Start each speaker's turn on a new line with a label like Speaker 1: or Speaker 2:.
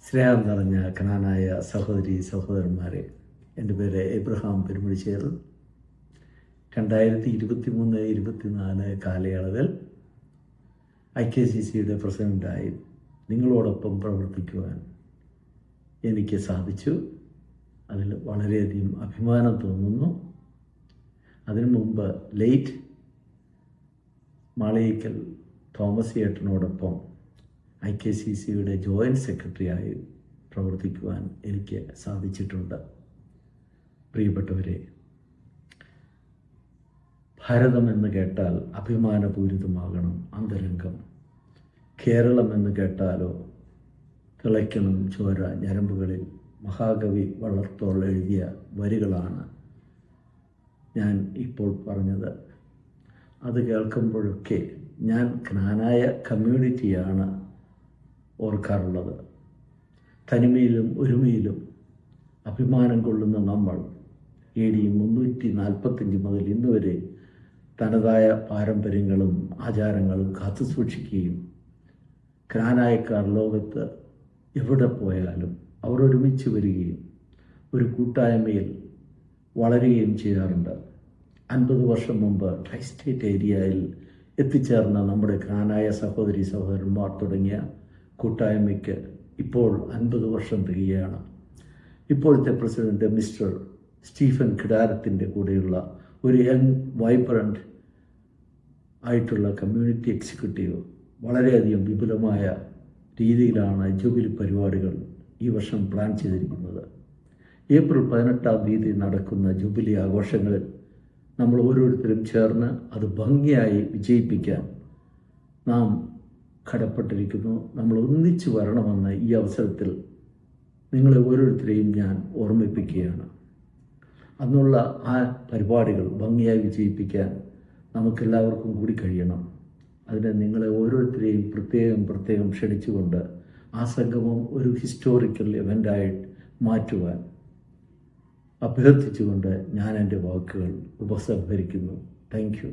Speaker 1: സ്നേഹം നിറഞ്ഞ കനാനായ സഹോദരി സഹോദരന്മാരെ, എൻ്റെ പേര് എബ്രഹാം പെരുമുഴിച്ചേറൽ. 2023-24 കാലയളവിൽ IKCCയുടെ പ്രസിഡൻ്റായി നിങ്ങളോടൊപ്പം പ്രവർത്തിക്കുവാൻ എനിക്ക് സാധിച്ചു. അതിൽ വളരെയധികം അഭിമാനം തോന്നുന്നു. അതിനു മുമ്പ് ലേറ്റ് മാളിയേക്കൽ തോമസ് ഏട്ടനോടൊപ്പം IKCCയുടെ ജോയിൻറ്റ് സെക്രട്ടറിയായി പ്രവർത്തിക്കുവാൻ എനിക്ക് സാധിച്ചിട്ടുണ്ട്. പ്രിയപ്പെട്ടവരെ, ഭാരതം എന്ന് കേട്ടാൽ അഭിമാനപൂരിതമാകണം അന്തരംഗം. കേരളം എന്ന് കേട്ടാലോ തിളയ്ക്കണം ചോര ഞരമ്പുകളിൽ. മഹാകവി വള്ളത്തോൾ എഴുതിയ വരികളാണ് ഞാൻ ഇപ്പോൾ പറഞ്ഞത്. അത് കേൾക്കുമ്പോഴൊക്കെ ഞാൻ ജ്ഞാനായ കമ്മ്യൂണിറ്റിയാണ് ഓർക്കാറുള്ളത്. തനിമയിലും ഒരുമയിലും അഭിമാനം കൊള്ളുന്ന നമ്മൾ AD 345 മുതൽ ഇന്ന് വരെ തനതായ പാരമ്പര്യങ്ങളും ആചാരങ്ങളും കാത്തുസൂക്ഷിക്കുകയും ജ്ഞാനായക്കാർ ലോകത്ത് എവിടെ പോയാലും അവർ ഒരുമിച്ച് വരികയും ഒരു കൂട്ടായ്മയിൽ വളരുകയും ചെയ്യാറുണ്ട്. 50 വർഷം മുമ്പ് ട്രൈ സ്റ്റേറ്റ് ഏരിയയിൽ എത്തിച്ചേർന്ന നമ്മുടെ ജ്ഞാനായ സഹോദരി സഹോദരന്മാർ തുടങ്ങിയ കൂട്ടായ്മയ്ക്ക് ഇപ്പോൾ 50 വർഷം തികയാണ്. ഇപ്പോഴത്തെ പ്രസിഡന്റ് മിസ്റ്റർ സ്റ്റീഫൻ കിടാരത്തിൻ്റെ കൂടെയുള്ള ഒരു യങ് വൈബ്രൻറ്റ് ആയിട്ടുള്ള കമ്മ്യൂണിറ്റി എക്സിക്യൂട്ടീവ് വളരെയധികം വിപുലമായ രീതിയിലാണ് ജൂബിലി പരിപാടികൾ ഈ വർഷം പ്ലാൻ ചെയ്തിരിക്കുന്നത്. ഏപ്രിൽ 18-ാം തീയതി നടക്കുന്ന ജൂബിലി ആഘോഷങ്ങളിൽ നമ്മൾ ഓരോരുത്തരും ചേർന്ന് അത് ഭംഗിയായി വിജയിപ്പിക്കാൻ നാം കടപ്പെട്ടിരിക്കുന്നു. നമ്മൾ ഒന്നിച്ചു വരണമെന്ന് ഈ അവസരത്തിൽ നിങ്ങളെ ഓരോരുത്തരെയും ഞാൻ ഓർമ്മിപ്പിക്കുകയാണ്. അന്നുള്ള ആ പരിപാടികൾ ഭംഗിയായി വിജയിപ്പിക്കാൻ നമുക്കെല്ലാവർക്കും കൂടി കഴിയണം. അതിന് നിങ്ങളെ ഓരോരുത്തരെയും പ്രത്യേകം ക്ഷണിച്ചുകൊണ്ട് ആ സംഗമം ഒരു ഹിസ്റ്റോറിക്കൽ ഇവൻ്റായി മാറ്റുവാൻ അഭ്യർത്ഥിച്ചുകൊണ്ട് ഞാൻ എൻ്റെ വാക്കുകൾ ഉപസംഹരിക്കുന്നു. Thank you.